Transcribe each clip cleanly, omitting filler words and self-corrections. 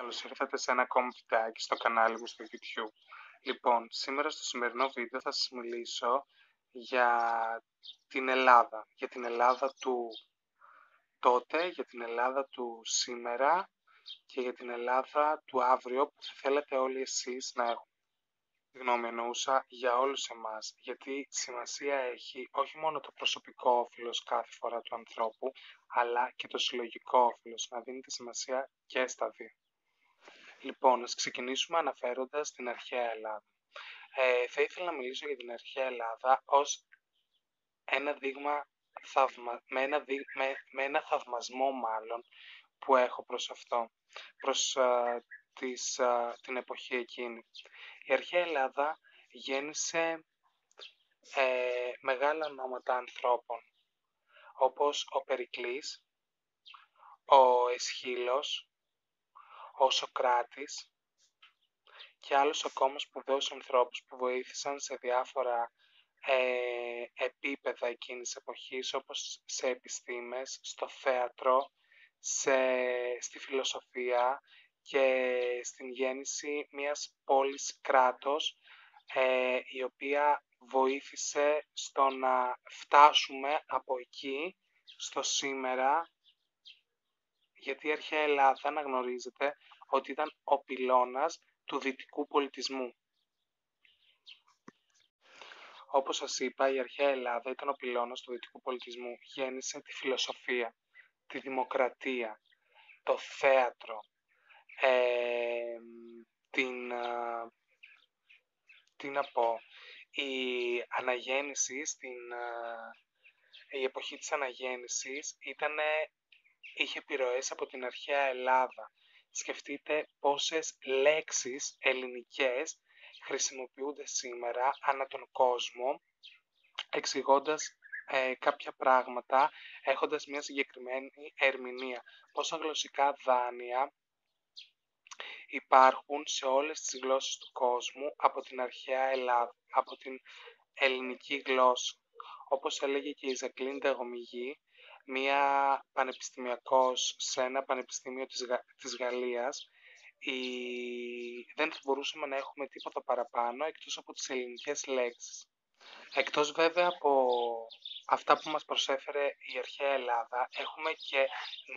καλώς ήρθατε σε ένα ακόμη βιντεάκι στο κανάλι μου στο YouTube. Λοιπόν, σήμερα στο σημερινό βίντεο θα σας μιλήσω για την Ελλάδα. Για την Ελλάδα του τότε, για την Ελλάδα του σήμερα και για την Ελλάδα του αύριο που θα θέλετε όλοι εσείς να έχουν. Συγγνώμη, εννοούσα για όλους εμάς, γιατί σημασία έχει όχι μόνο το προσωπικό όφελος κάθε φορά του ανθρώπου, αλλά και το συλλογικό όφελος, να δίνετε σημασία και στα δύο. Λοιπόν, ας ξεκινήσουμε αναφέροντας την αρχαία Ελλάδα. Θα ήθελα να μιλήσω για την αρχαία Ελλάδα ως ένα δείγμα, με ένα θαυμασμό μάλλον, που έχω προς αυτό, προς την εποχή εκείνη. Η αρχαία Ελλάδα γέννησε μεγάλα ονόματα ανθρώπων, όπως ο Περικλής, ο Αισχύλος, ο Σωκράτης και άλλους ακόμα σπουδαίους ανθρώπους που βοήθησαν σε διάφορα επίπεδα εκείνης της εποχής, όπως σε επιστήμες, στο θέατρο, στη φιλοσοφία και στην γέννηση μιας πόλης κράτος, η οποία βοήθησε στο να φτάσουμε από εκεί στο σήμερα, γιατί η αρχαία Ελλάδα να γνωρίζετε ότι ήταν ο πυλώνας του δυτικού πολιτισμού. Όπως σας είπα, η αρχαία Ελλάδα ήταν ο πυλώνας του δυτικού πολιτισμού. Γέννησε τη φιλοσοφία, τη δημοκρατία, το θέατρο, η αναγέννηση, η εποχή της αναγέννησης είχε επιρροές από την αρχαία Ελλάδα. Σκεφτείτε πόσες λέξεις ελληνικές χρησιμοποιούνται σήμερα ανά τον κόσμο, εξηγώντας κάποια πράγματα, έχοντας μια συγκεκριμένη ερμηνεία. Πόσα γλωσσικά δάνεια υπάρχουν σε όλες τις γλώσσες του κόσμου από την αρχαία Ελλάδα, από την ελληνική γλώσσα. Όπως έλεγε και η Ζακλίν Ντεγομιγή, μία πανεπιστημιακός σε ένα πανεπιστήμιο της Γαλλίας, δεν θα μπορούσαμε να έχουμε τίποτα παραπάνω εκτός από τις ελληνικές λέξεις. Εκτός βέβαια από αυτά που μας προσέφερε η αρχαία Ελλάδα, έχουμε και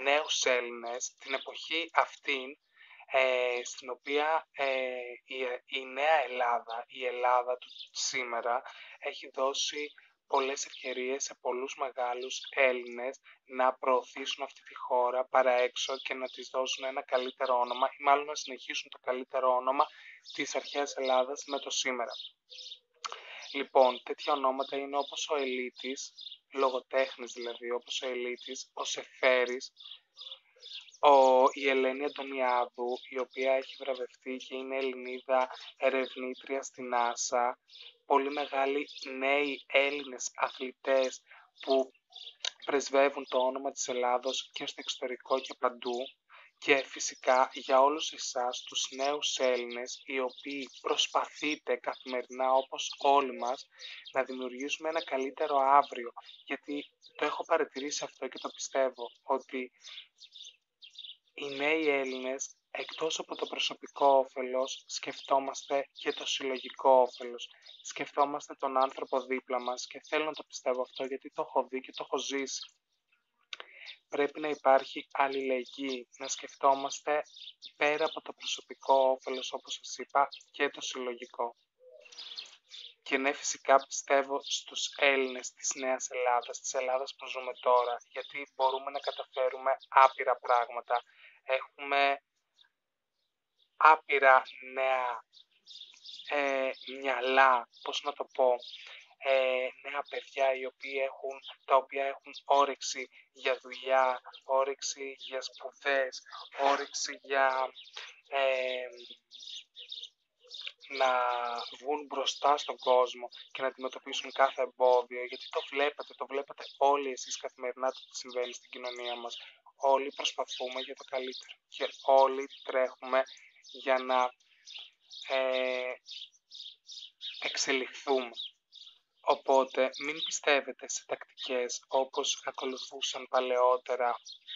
νέους Έλληνες την εποχή αυτήν, στην οποία η νέα Ελλάδα, η Ελλάδα του σήμερα, έχει δώσει πολλές ευκαιρίες σε πολλούς μεγάλους Έλληνες να προωθήσουν αυτή τη χώρα παρά έξω και να της δώσουν ένα καλύτερο όνομα ή μάλλον να συνεχίσουν το καλύτερο όνομα της αρχαίας Ελλάδας με το σήμερα. Λοιπόν, τέτοια ονόματα είναι όπως ο Ελίτης, λογοτέχνης δηλαδή, όπως ο Ελίτης, ο Σεφέρης, η Ελένη Αντωνιάδου, η οποία έχει βραβευτεί και είναι Ελληνίδα ερευνήτρια στην NASA, πολύ μεγάλοι νέοι Έλληνες αθλητές που πρεσβεύουν το όνομα της Ελλάδος και στο εξωτερικό και παντού, και φυσικά για όλους εσάς τους νέους Έλληνες, οι οποίοι προσπαθείτε καθημερινά όπως όλοι μας να δημιουργήσουμε ένα καλύτερο αύριο, γιατί το έχω παρατηρήσει αυτό και το πιστεύω, ότι οι νέοι Έλληνες, εκτός από το προσωπικό όφελος, σκεφτόμαστε και το συλλογικό όφελος. Σκεφτόμαστε τον άνθρωπο δίπλα μας και θέλω να το πιστεύω αυτό γιατί το έχω δει και το έχω ζήσει. Πρέπει να υπάρχει αλληλεγγύη, να σκεφτόμαστε πέρα από το προσωπικό όφελος, όπως σας είπα, και το συλλογικό. Και ναι, φυσικά πιστεύω στους Έλληνες της Νέας Ελλάδας, της Ελλάδας που ζούμε τώρα, γιατί μπορούμε να καταφέρουμε άπειρα πράγματα. Έχουμε άπειρα νέα μυαλά, πώς να το πω, νέα παιδιά τα οποία έχουν όρεξη για δουλειά, όρεξη για σπουδές, όρεξη για να βγουν μπροστά στον κόσμο και να αντιμετωπίσουν κάθε εμπόδιο, γιατί το βλέπετε όλοι εσείς καθημερινά το τι συμβαίνει στην κοινωνία μας. Όλοι προσπαθούμε για το καλύτερο και όλοι τρέχουμε για να εξελιχθούμε. Οπότε μην πιστεύετε σε τακτικές όπως ακολουθούσαν παλαιότερα,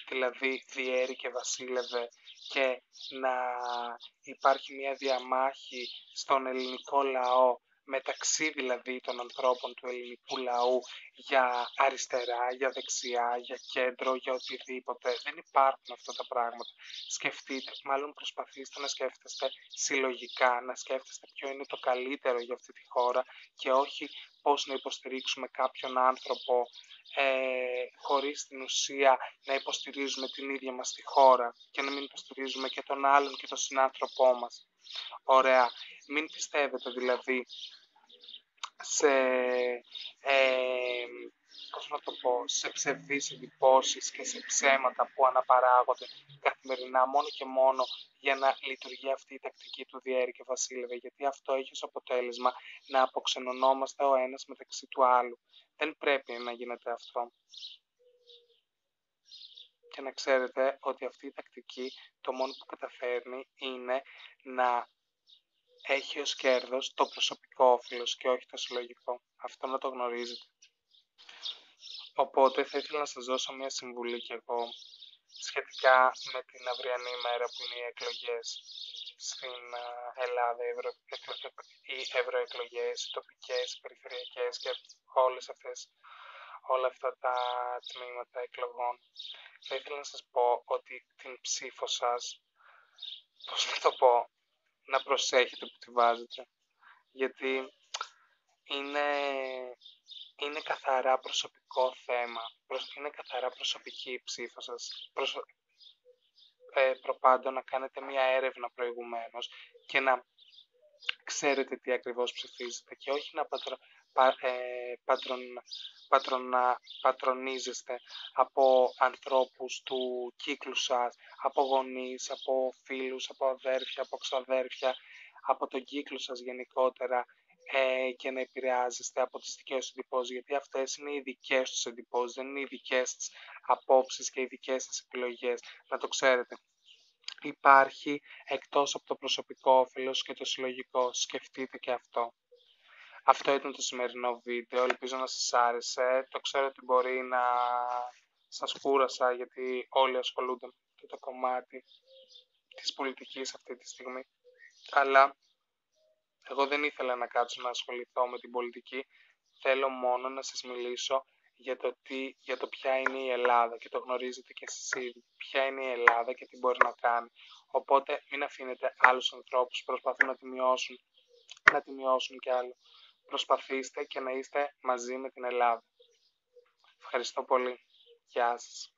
δηλαδή διέρη και βασίλευε και να υπάρχει μια διαμάχη στον ελληνικό λαό, μεταξύ δηλαδή των ανθρώπων του ελληνικού λαού, για αριστερά, για δεξιά, για κέντρο, για οτιδήποτε. Δεν υπάρχουν αυτά τα πράγματα. Σκεφτείτε, μάλλον προσπαθήστε να σκέφτεστε συλλογικά, να σκέφτεστε ποιο είναι το καλύτερο για αυτή τη χώρα και όχι πώς να υποστηρίξουμε κάποιον άνθρωπο χωρίς στην ουσία να υποστηρίζουμε την ίδια μας τη χώρα και να μην υποστηρίζουμε και τον άλλον και τον συνάνθρωπό μας. Ωραία. Μην πιστεύετε δηλαδή σε, πώς να το πω, σε ψευδείς εντυπώσεις και σε ψέματα που αναπαράγονται καθημερινά μόνο και μόνο για να λειτουργεί αυτή η τακτική του Διέρη και Βασίλευε, γιατί αυτό έχει ως αποτέλεσμα να αποξενωνόμαστε ο ένας μεταξύ του άλλου. Δεν πρέπει να γίνεται αυτό. Και να ξέρετε ότι αυτή η τακτική το μόνο που καταφέρνει είναι να έχει ως κέρδος το προσωπικό όφελος και όχι το συλλογικό. Αυτό να το γνωρίζετε. Οπότε θα ήθελα να σας δώσω μια συμβουλή κι εγώ σχετικά με την αυριανή ημέρα που είναι οι εκλογές στην Ελλάδα, οι ευρωεκλογές, οι τοπικές, οι περιφερειακές και όλα αυτά τα τμήματα εκλογών. Θα ήθελα να σας πω ότι την ψήφο σας, πώς να το πω, να προσέχετε που τη βάζετε. Γιατί είναι καθαρά προσωπικό θέμα. Είναι καθαρά προσωπική η ψήφο σας. Προπάντων να κάνετε μια έρευνα προηγουμένως και να ξέρετε τι ακριβώς ψηφίζετε και όχι να πατρονίζεστε από ανθρώπους του κύκλου σας, από γονείς, από φίλους, από αδέρφια, από ξαδέρφια, από τον κύκλο σας γενικότερα και να επηρεάζεστε από τις δικές τους εντυπώσεις, γιατί αυτές είναι οι δικές τους εντυπώσεις, δεν είναι οι δικές σας απόψεις και οι δικές σας επιλογές. Να το ξέρετε. Υπάρχει εκτός από το προσωπικό όφελος και το συλλογικό. Σκεφτείτε και αυτό. Αυτό ήταν το σημερινό βίντεο. Ελπίζω να σας άρεσε. Το ξέρω ότι μπορεί να σας κούρασα γιατί όλοι ασχολούνται με το κομμάτι της πολιτικής αυτή τη στιγμή. Αλλά εγώ δεν ήθελα να κάτσω να ασχοληθώ με την πολιτική. Θέλω μόνο να σας μιλήσω για το ποια είναι η Ελλάδα και το γνωρίζετε και εσείς ήδη. Ποια είναι η Ελλάδα και τι μπορεί να κάνει. Οπότε μην αφήνετε άλλους ανθρώπους που προσπαθούν να τη μειώσουν κι άλλο. Προσπαθήστε και να είστε μαζί με την Ελλάδα. Ευχαριστώ πολύ. Γεια σας.